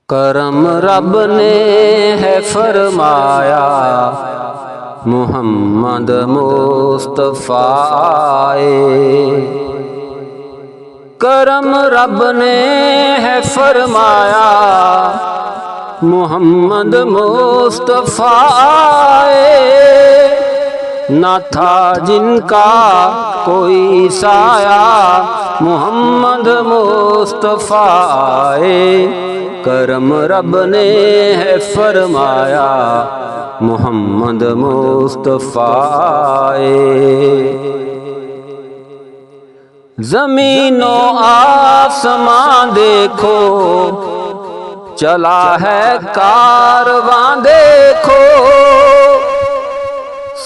کرم رب نے ہے فرمایا محمد مصطفیٰ آئے۔ کرم رب نے ہے فرمایا محمد مصطفیٰ آئے۔ نہ تھا جن کا کوئی سایہ محمد مصطفیٰ آئے۔ کرم رب نے ہے فرمایا محمد مصطفیٰ آئے۔ زمین و آسمان دیکھو چلا ہے کارواں دیکھو،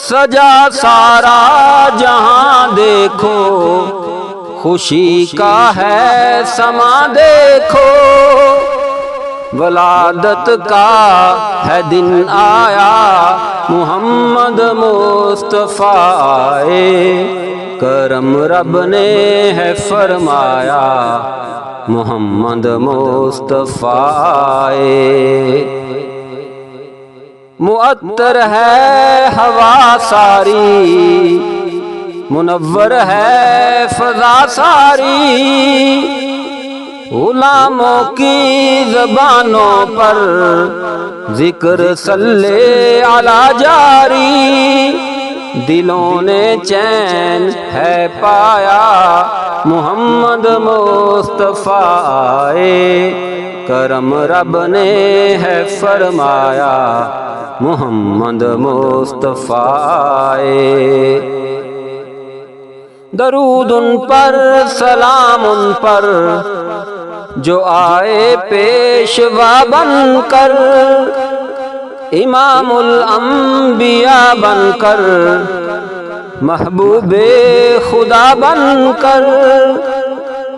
سجا سارا جہاں دیکھو، خوشی کا ہے سما دیکھو۔ ولادت کا ہے دن آیا محمد مصطفیٰ آئے۔ کرم رب نے ہے فرمایا محمد مصطفیٰ آئے۔ معطر ہے ہوا ساری، منور ہے فضا ساری، غلاموں کی زبانوں پر ذکر صلی علی جاری۔ دلوں نے چین ہے پایا محمد مصطفیٰ آئے۔ کرم رب نے ہے فرمایا محمد مصطفیٰ آئے۔ درود ان پر سلام ان پر جو آئے پیشوا بن کر، امام الانبیاء بن کر، محبوب خدا بن کر،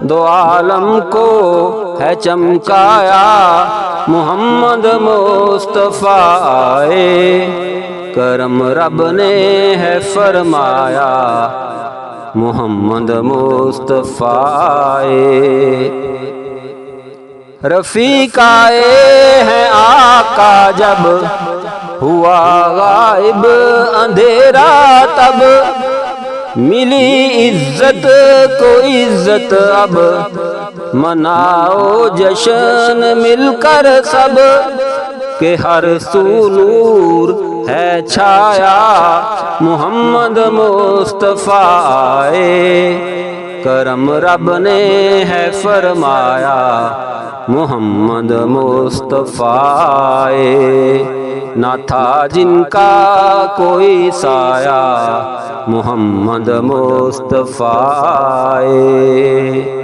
دو عالم کو ہے چمکایا محمد مصطفیٰ آئے۔ کرم رب نے ہے فرمایا محمد مصطفیٰ آئے۔ رفیق آئے ہیں آقا جب ہوا غائب اندھیرا، تب ملی عزت کو عزت، اب مناؤ جشن مل کر سب، کہ ہر سو نور ہے چھایا محمد مصطفیٰ آئے۔ کرم رب نے ہے فرمایا محمد مصطفیٰ آئے۔ نہ تھا جن کا کوئی سایہ محمد مصطفیٰ آئے۔